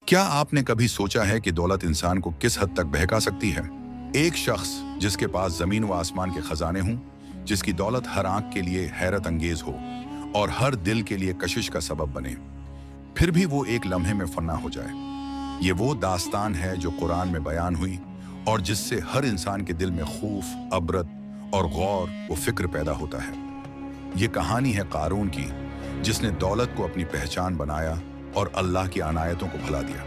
क्या आपने कभी सोचा है कि दौलत इंसान को किस हद तक बहका सकती है? एक शख्स जिसके पास जमीन व आसमान के खजाने हों, जिसकी दौलत हर आंख के लिए हैरत अंगेज हो और हर दिल के लिए कशिश का सबब बने, फिर भी वो एक लम्हे में फना हो जाए। ये वो दास्तान है जो कुरान में बयान हुई और जिससे हर इंसान के दिल में खौफ, अबरत और गौर व फिक्र पैदा होता है। ये कहानी है कारून की, जिसने दौलत को अपनी पहचान बनाया और अल्लाह की अनायतों को भुला दिया।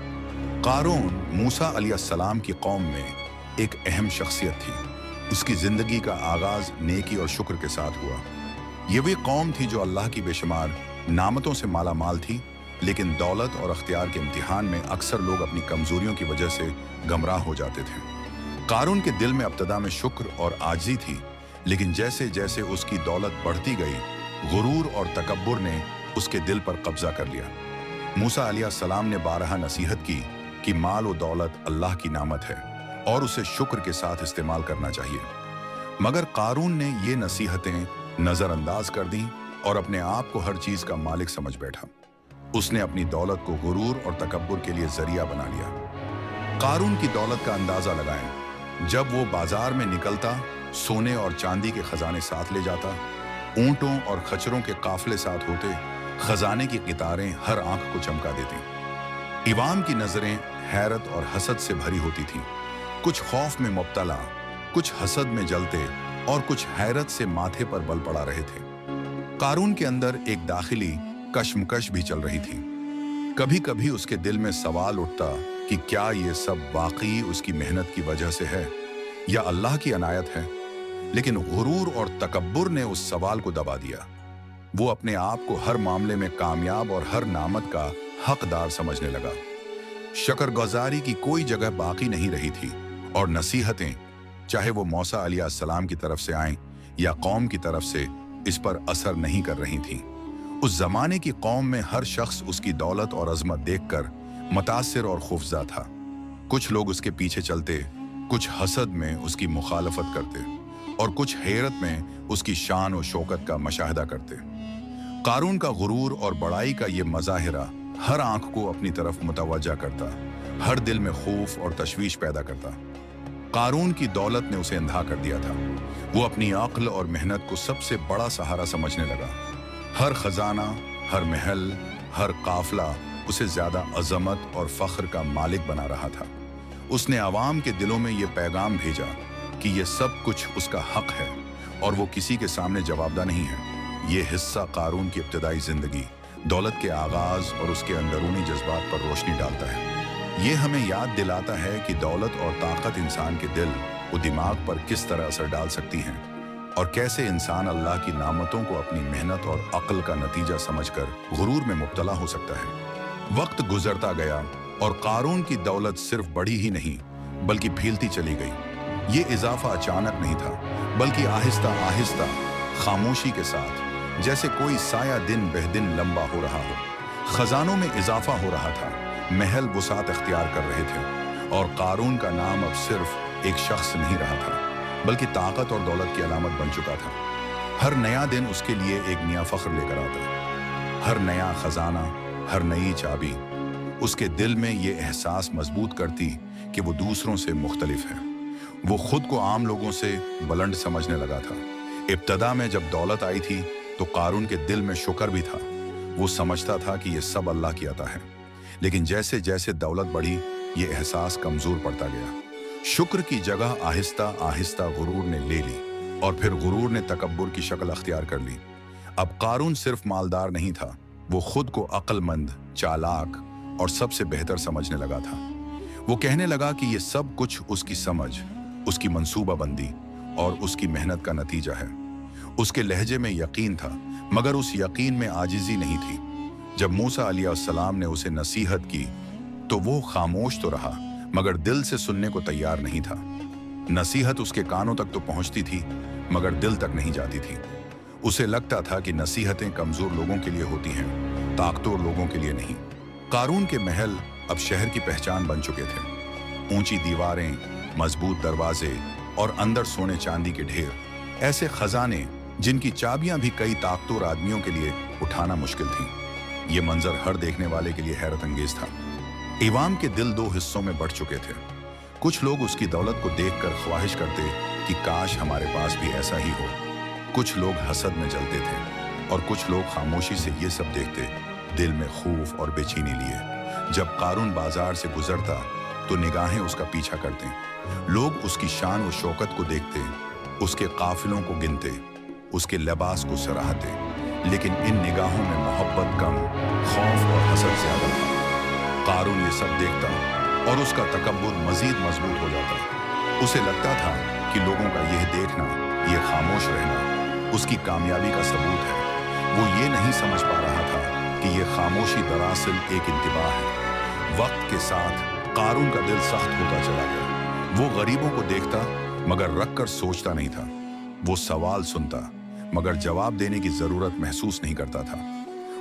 कारून मूसा अलैहिस्सलाम की कौम में एक अहम शख्सियत थी। उसकी जिंदगी का आगाज नेकी और शुक्र के साथ हुआ। ये वही कौम थी जो अल्लाह की बेशुमार नामतों से माला माल थी, लेकिन दौलत और अख्तियार के इम्तिहान में अक्सर लोग अपनी कमजोरियों की वजह से गमराह हो जाते थे। कारून के दिल में इब्तिदा में शुक्र और आजिज़ी थी, लेकिन जैसे जैसे उसकी दौलत बढ़ती गई, गुरूर और तकब्बुर ने उसके दिल पर कब्जा कर लिया। मूसा अलैहिस्सलाम ने बारहा नसीहत की कि माल और दौलत अल्लाह की नामत है और उसे शुक्र के साथ इस्तेमाल करना चाहिए। मगर कारून ने ये नसीहतें नजरअंदाज कर दी और अपने आप को हर चीज का मालिक समझ बैठा। उसने अपनी दौलत को गुरूर और तकब्बुर के लिए जरिया बना लिया। कारून की दौलत का अंदाजा लगाएं। जब वो बाजार में निकलता, सोने और चांदी के खजाने साथ ले जाता, ऊंटों और खच्चरों के काफले साथ होते, खजाने की कितारें हर आंख को चमका देती। इवाम की नजरें हैरत और हसद से भरी होती थीं। कुछ खौफ में मुब्तला, कुछ हसद में जलते और कुछ हैरत से माथे पर बल पड़ा रहे थे। कारून के अंदर एक दाखिली कश्मकश भी चल रही थी। कभी कभी उसके दिल में सवाल उठता कि क्या ये सब वाकई उसकी मेहनत की वजह से है या अल्लाह की अनायत है। लेकिन गुरूर और तकब्बुर ने उस सवाल को दबा दिया। वो अपने आप को हर मामले में कामयाब और हर नामत का हकदार समझने लगा। शकरगुजारी की कोई जगह बाकी नहीं रही थी और नसीहतें, चाहे वो मूसा अलैहिस्सलाम की तरफ से आएं या कौम की तरफ से, इस पर असर नहीं कर रही थीं। उस जमाने की कौम में हर शख्स उसकी दौलत और अजमत देखकर मुतासिर और खौफज़दा था। कुछ लोग उसके पीछे चलते, कुछ हसद में उसकी मुखालफत करते और कुछ हैरत में उसकी शान और शौकत का मशाहदा करते। कारून का गुरूर और बड़ाई का ये मज़ाहिरा हर आंख को अपनी तरफ मुतवज्जा करता, हर दिल में खौफ और तशवीश पैदा करता। कारून की दौलत ने उसे अंधा कर दिया था। वो अपनी अक्ल और मेहनत को सबसे बड़ा सहारा समझने लगा। हर खजाना, हर महल, हर काफला उसे ज्यादा अजमत और फख्र का मालिक बना रहा था। उसने अवाम के दिलों में ये पैगाम भेजा कि ये सब कुछ उसका हक है और वो किसी के सामने जवाबदा नहीं है। ये हिस्सा कारून की इब्तिदाई जिंदगी, दौलत के आगाज और उसके अंदरूनी जज्बात पर रोशनी डालता है। ये हमें याद दिलाता है कि दौलत और ताकत इंसान के दिल और दिमाग पर किस तरह असर डाल सकती हैं और कैसे इंसान अल्लाह की नामतों को अपनी मेहनत और अक्ल का नतीजा समझकर गुरूर में मुब्तला हो सकता है। वक्त गुजरता गया और कारून की दौलत सिर्फ बढ़ी ही नहीं बल्कि फैलती चली गई। ये इजाफा अचानक नहीं था, बल्कि आहिस्ता आहिस्ता, खामोशी के साथ, जैसे कोई साया दिन बह दिन लंबा हो रहा हो। खजानों में इजाफा हो रहा था, महल वसात अख्तियार कर रहे थे और कारून का नाम अब सिर्फ एक शख्स नहीं रहा था, बल्कि ताकत और दौलत की अलामत बन चुका था। हर नया दिन उसके लिए एक नया फख्र लेकर आता। हर नया खजाना, हर नई चाबी उसके दिल में ये एहसास मजबूत करती कि वो दूसरों से मुख्तलिफ है। वो खुद को आम लोगों से बुलंद समझने लगा था। इब्तदा में जब दौलत आई थी तो कारून के दिल में शुक्र भी था। वो समझता था कि ये सब अल्लाह की अता है। लेकिन जैसे जैसे दौलत बढ़ी, ये एहसास कमजोर पड़ता गया। शुक्र की जगह आहिस्ता आहिस्ता गुरूर ने ले ली और फिर गुरूर ने तकब्बुर की शक्ल अख्तियार कर ली। अब कारून सिर्फ मालदार नहीं था, वो खुद को अक्लमंद, चालाक और सबसे बेहतर समझने लगा था। वो कहने लगा कि ये सब कुछ उसकी समझ, उसकी मंसूबाबंदी और उसकी मेहनत का नतीजा है। उसके लहजे में यकीन था, मगर उस यकीन में आजिज़ी नहीं थी। जब मूसा अलैहिस्सलाम ने उसे नसीहत की तो वो खामोश तो रहा, मगर दिल से सुनने को तैयार नहीं था। नसीहत उसके कानों तक तो पहुंचती थी, मगर दिल तक नहीं जाती थी। उसे लगता था कि नसीहतें कमजोर लोगों के लिए होती हैं, ताकतवर लोगों के लिए नहीं। कारून के महल अब शहर की पहचान बन चुके थे। ऊंची दीवारें, मजबूत दरवाजे और अंदर सोने चांदी के ढेर, ऐसे खजाने जिनकी चाबियां भी कई ताकतवर आदमियों के लिए उठाना मुश्किल थी। ये मंजर हर देखने वाले के लिए हैरत अंगेज था। इवाम के दिल दो हिस्सों में बढ़ चुके थे। कुछ लोग उसकी दौलत को देखकर ख्वाहिश करते कि काश हमारे पास भी ऐसा ही हो। कुछ लोग हसद में जलते थे और कुछ लोग खामोशी से ये सब देखते, दिल में खौफ और बेचैनी लिए। जब कारून बाजार से गुजरता तो निगाहें उसका पीछा करते। लोग उसकी शान और शौकत को देखते, उसके काफिलों को गिनते, उसके लिबास को सराहते, लेकिन इन निगाहों में मोहब्बत कम, खौफ और हसद ज्यादा था। कारून ये सब देखता और उसका तकब्बुर मजीद मजबूत हो जाता। उसे लगता था कि लोगों का यह देखना, यह खामोश रहना उसकी कामयाबी का सबूत है। वो ये नहीं समझ पा रहा था कि यह खामोशी दरअसल एक इंतबाह है। वक्त के साथ कारून का दिल सख्त होता चला गया। वो गरीबों को देखता मगर रख कर सोचता नहीं था। वो सवाल सुनता मगर जवाब देने की जरूरत महसूस नहीं करता था।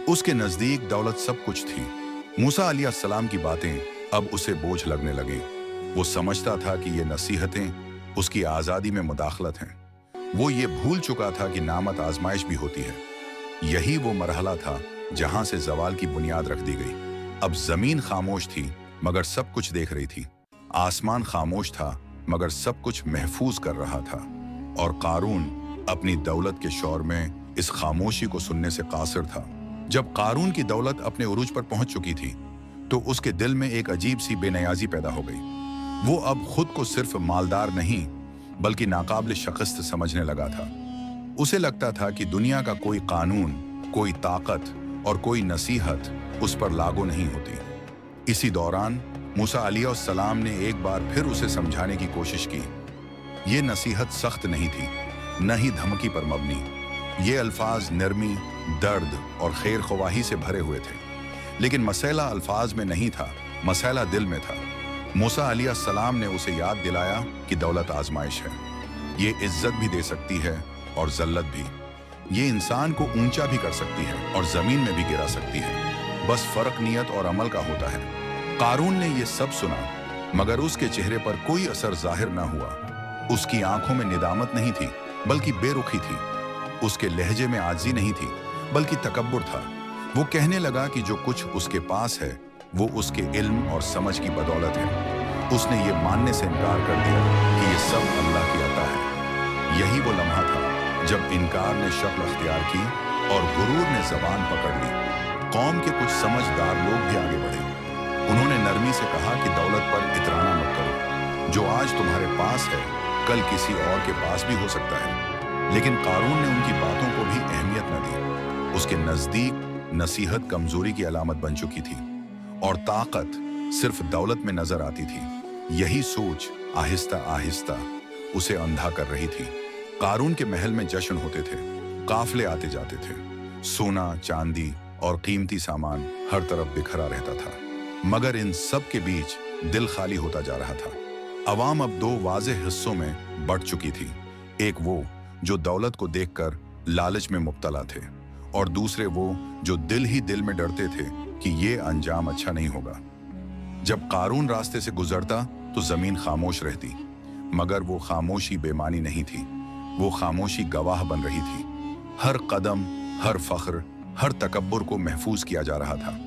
उसके नजदीक दौलत सब कुछ थी। मूसा अलैहिस्सलाम की बातें अब उसे बोझ लगने लगी। वो समझता था कि ये नसीहतें उसकी आजादी में मुदाखलत हैं। वो ये भूल चुका था कि नामत आजमाइश भी होती है। यही वो मरहला था जहां से जवाल की बुनियाद रख दी गई। अब जमीन खामोश थी मगर सब कुछ देख रही थी। आसमान खामोश था मगर सब कुछ महफूज कर रहा था। और कारून अपनी दौलत के शोर में इस खामोशी को सुनने से कासिर था। जब कारून की दौलत अपने उरूज पर पहुंच चुकी थी तो उसके दिल में एक अजीब सी बेनियाजी पैदा हो गई। वो अब खुद को सिर्फ मालदार नहीं बल्कि नाकाबिल शिकस्त समझने लगा था। उसे लगता था कि दुनिया का कोई कानून, कोई ताकत और कोई नसीहत उस पर लागू नहीं होती। इसी दौरान मूसा अलैहिस्सलाम ने एक बार फिर उसे समझाने की कोशिश की। ये नसीहत सख्त नहीं थी, न ही धमकी पर मबनी। ये अल्फाज नरमी, दर्द और खैर ख्वाही से भरे हुए थे। लेकिन मसला अल्फाज में नहीं था, मसला दिल में था। मूसा अलैहिस्सलाम ने उसे याद दिलाया कि दौलत आजमाइश है। ये इज्जत भी दे सकती है और जल्लत भी। ये इंसान को ऊंचा भी कर सकती है और जमीन में भी गिरा सकती है। बस फर्क नियत और अमल का होता है। कारून ने ये सब सुना मगर उसके चेहरे पर कोई असर जाहिर न हुआ। उसकी आंखों में निदामत नहीं थी बल्कि बेरुखी थी। उसके लहजे में आजी नहीं थी बल्कि तकब्बुर था। वो कहने लगा कि जो कुछ उसके पास है वो उसके इल्म और समझ की बदौलत है। उसने ये मानने से इनकार कर दिया कि ये सब अल्लाह की अता है। यही वो लम्हा था जब इनकार ने शक्ल अख्तियार की और गुरूर ने जबान पकड़ ली। कौम के कुछ समझदार लोग भी आगे बढ़े। उन्होंने नरमी से कहा कि दौलत पर इतराना मत करो। जो आज तुम्हारे पास है कल किसी और के पास भी हो सकता है। लेकिन कारून ने उनकी बातों को भी अहमियत न दी। उसके नजदीक नसीहत कमजोरी की अलामत बन चुकी थी और ताकत सिर्फ दौलत में नजर आती थी। यही सोच आहिस्ता आहिस्ता उसे अंधा कर रही थी। कारून के महल में जश्न होते थे, काफले आते जाते थे। सोना, चांदी और कीमती सामान हर तरफ बिखरा रहता था। मगर इन सब के बीच दिल खाली होता जा रहा था। अवाम अब दो वाज़ेह हिस्सों में बढ़ चुकी थी। एक वो जो दौलत को देखकर लालच में मुब्तला थे और दूसरे वो जो दिल ही दिल में डरते थे कि ये अंजाम अच्छा नहीं होगा। जब कारून रास्ते से गुजरता तो जमीन खामोश रहती, मगर वो खामोशी बेमानी नहीं थी। वो खामोशी गवाह बन रही थी। हर कदम, हर फख्र, हर तकब्बुर को महफूज किया जा रहा था।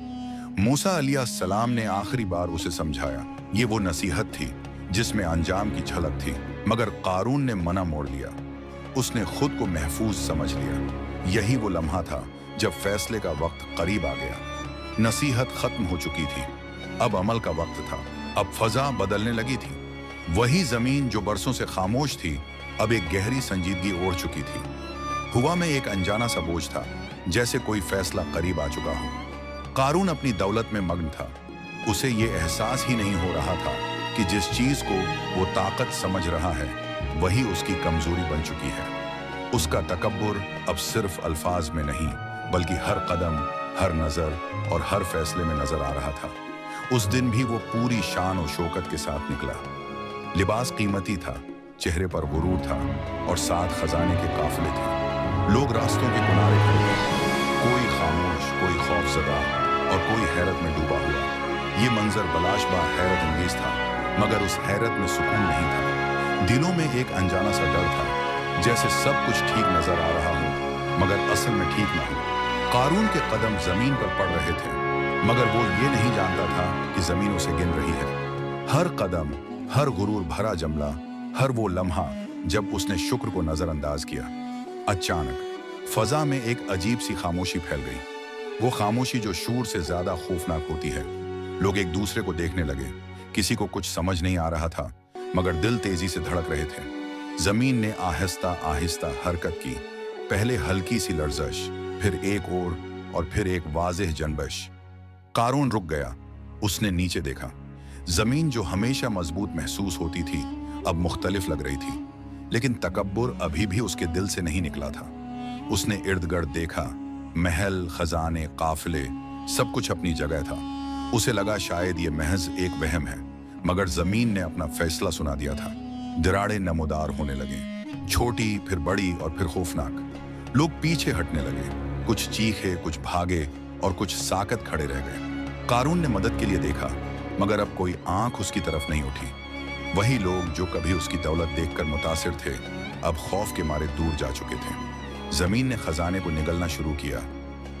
मूसा अलैहिस्सलाम ने आखिरी बार उसे समझाया। ये वो नसीहत थी जिसमें अंजाम की झलक थी, मगर कारून ने मना मोड़ लिया। उसने खुद को महफूज समझ लिया। यही वो लम्हा था जब फैसले का वक्त करीब आ गया। नसीहत खत्म हो चुकी थी, अब अमल का वक्त था। अब फजा बदलने लगी थी। वही जमीन जो बरसों से खामोश थी अब एक गहरी संजीदगी ओढ़ चुकी थी। हुआ में एक अनजाना सा बोझ था, जैसे कोई फैसला करीब आ चुका हो। कारून अपनी दौलत में मग्न था। उसे ये एहसास ही नहीं हो रहा था कि जिस चीज को वो ताकत समझ रहा है वही उसकी कमजोरी बन चुकी है। उसका तकब्बुर अब सिर्फ अल्फाज में नहीं बल्कि हर कदम, हर नजर और हर फैसले में नजर आ रहा था। उस दिन भी वो पूरी शान और शौकत के साथ निकला। लिबास कीमती था, चेहरे पर गुरूर था और साथ खजाने के काफिले थे। लोग रास्तों के किनारे खड़े थे, कोई खामोश, कोई खौफजदा और कोई हैरत में डूबा हुआ। ये मंजर बलाशबा हैरत अंगेज था, मगर उस हैरत में सुकून नहीं था। दिलों में एक अनजाना सा डर था, जैसे सब कुछ ठीक नजर आ रहा हो मगर असल में ठीक ना हो। कारून के कदम जमीन पर पड़ रहे थे, मगर वो ये नहीं जानता था कि जमीन उसे गिन रही है। हर कदम, हर गुरूर भरा जमला, हर वो लम्हा जब उसने शुक्र को नजरअंदाज किया। अचानक फजा में एक अजीब सी खामोशी फैल गई, वो खामोशी जो शूर से ज्यादा खौफनाक होती है। लोग एक दूसरे को देखने लगे। किसी को कुछ समझ नहीं आ रहा था, मगर दिल तेजी से धड़क रहे थे। जमीन ने आहिस्ता आहिस्ता हरकत की, पहले हल्की सी लर्जश, फिर एक और फिर एक वाज़ेह जनबश। कारून रुक गया। उसने नीचे देखा। जमीन जो हमेशा मजबूत महसूस होती थी अब मुख्तलिफ लग रही थी, लेकिन तकब्बुर अभी भी उसके दिल से नहीं निकला था। उसने इर्द गिर्द देखा, महल, खजाने, काफिले, सब कुछ अपनी जगह था। उसे लगा शायद ये महज एक वहम है, मगर जमीन ने अपना फैसला सुना दिया था। दरारें नमोदार होने लगे, छोटी, फिर बड़ी और फिर खौफनाक। लोग पीछे हटने लगे, कुछ चीखे, कुछ भागे और कुछ साकत खड़े रह गए। कारून ने मदद के लिए देखा, मगर अब कोई आंख उसकी तरफ नहीं उठी। वही लोग जो कभी उसकी दौलत देखकर मुतासिर थे, अब खौफ के मारे दूर जा चुके थे। जमीन ने खजाने को निगलना शुरू किया।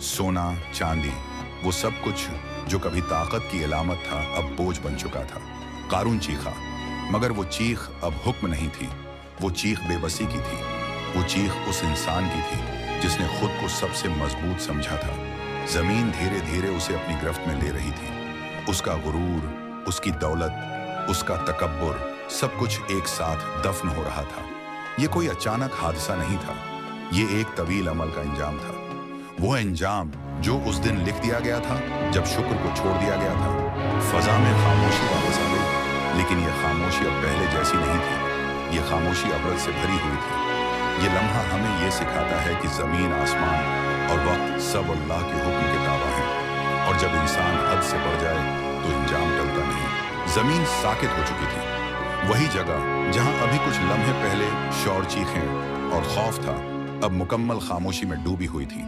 सोना, चांदी, वो सब कुछ जो कभी ताकत की अलामत था अब बोझ बन चुका था। कारून चीखा, मगर वो चीख अब हुक्म नहीं थी, वो चीख बेबसी की थी। वो चीख उस इंसान की थी जिसने खुद को सबसे मजबूत समझा था। जमीन धीरे धीरे उसे अपनी गिरफ्त में ले रही थी। उसका गुरूर, उसकी दौलत, उसका तकब्बुर, सब कुछ एक साथ दफन हो रहा था। ये कोई अचानक हादसा नहीं था, ये एक तवील अमल का अंजाम था। वो अंजाम जो उस दिन लिख दिया गया था जब शुक्र को छोड़ दिया गया था। फजा में खामोशी वापस आ गई, लेकिन ये खामोशी अब पहले जैसी नहीं थी। ये खामोशी अबरत से भरी हुई थी। ये लम्हा हमें ये सिखाता है कि जमीन, आसमान और वक्त सब अल्लाह के हुक्म के ताबा है, और जब इंसान हद से बढ़ जाए तो अंजाम टलता नहीं। जमीन साकित हो चुकी थी। वही जगह जहां अभी कुछ लम्हे पहले शौर, चीखें और खौफ था, अब मुकम्मल खामोशी में डूबी हुई थी।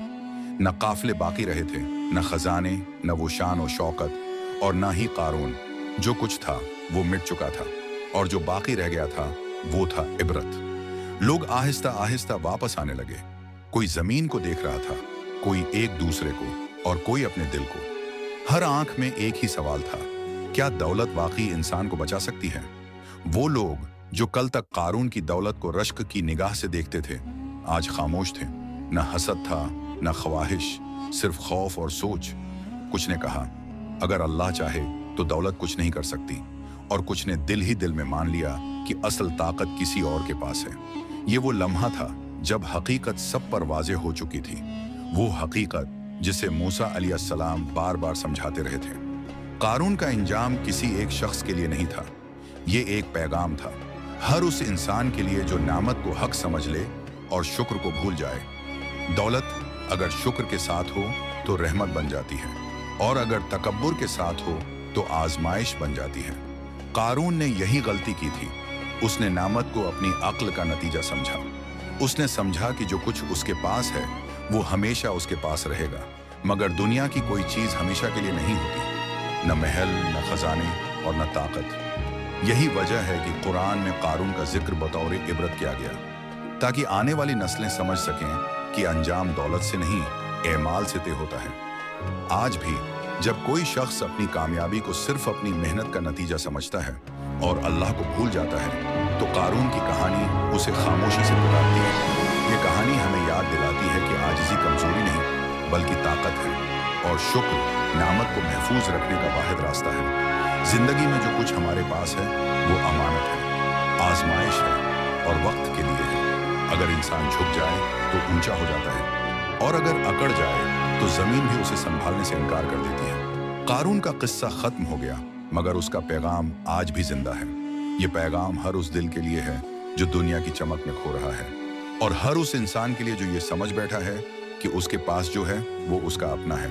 न काफिले बाकी रहे थे, न खजाने, न वो शान और शौकत, और न ही कारून। जो कुछ था वो मिट चुका था, और जो बाकी रह गया था वो था इबरत। लोग आहिस्ता आहिस्ता वापस आने लगे। कोई जमीन को देख रहा था, कोई एक दूसरे को, और कोई अपने दिल को। हर आंख में एक ही सवाल था, क्या दौलत वाकई इंसान को बचा सकती है? वो लोग जो कल तक कारून की दौलत को रश्क की निगाह से देखते थे, आज खामोश थे। न हसद था, न ख्वाहिश, सिर्फ खौफ और सोच। कुछ ने कहा, अगर अल्लाह चाहे तो दौलत कुछ नहीं कर सकती, और कुछ ने दिल ही दिल में मान लिया कि असल ताकत किसी और के पास है। ये वो लम्हा था जब हकीकत सब पर वाज़ेह हो चुकी थी। वो हकीकत जिसे मूसा अलैहिस्सलाम बार बार समझाते रहे थे। कारून का इंजाम किसी एक शख्स के लिए नहीं था, ये एक पैगाम था हर उस इंसान के लिए जो नामत को हक समझ ले और शुक्र को भूल जाए। दौलत अगर शुक्र के साथ हो तो रहमत बन जाती है, और अगर तकब्बुर के साथ हो तो आजमाइश बन जाती है। कारून ने यही गलती की थी। उसने नामत को अपनी अक्ल का नतीजा समझा। उसने समझा कि जो कुछ उसके पास है वो हमेशा उसके पास रहेगा, मगर दुनिया की कोई चीज हमेशा के लिए नहीं होती, न महल, न खजाने और न ताकत। यही वजह है कि कुरान में कारून का जिक्र बतौर इबरत किया गया, ताकि आने वाली नस्लें समझ सकें कि अंजाम दौलत से नहीं, एमाल से तय होता है। आज भी जब कोई शख्स अपनी कामयाबी को सिर्फ अपनी मेहनत का नतीजा समझता है और अल्लाह को भूल जाता है, तो कारून की कहानी उसे खामोशी से पुकारती है। ये कहानी हमें याद दिलाती है कि आजिज़ी कमजोरी नहीं बल्कि ताकत है, और शुक्र नामत को महफूज रखने का वाहिद रास्ता है। जिंदगी में जो कुछ हमारे पास है वो अमानत है, आजमाइश है और वक्त के लिए है। अगर इंसान झुक जाए तो ऊंचा हो जाता है, और अगर अकड़ जाए तो जमीन भी उसे संभालने से इनकार कर देती है। कारून का किस्सा खत्म हो गया, मगर उसका पैगाम आज भी जिंदा है। ये पैगाम हर उस दिल के लिए है जो दुनिया की चमक में खो रहा है, और हर उस इंसान के लिए जो ये समझ बैठा है कि उसके पास जो है वो उसका अपना है।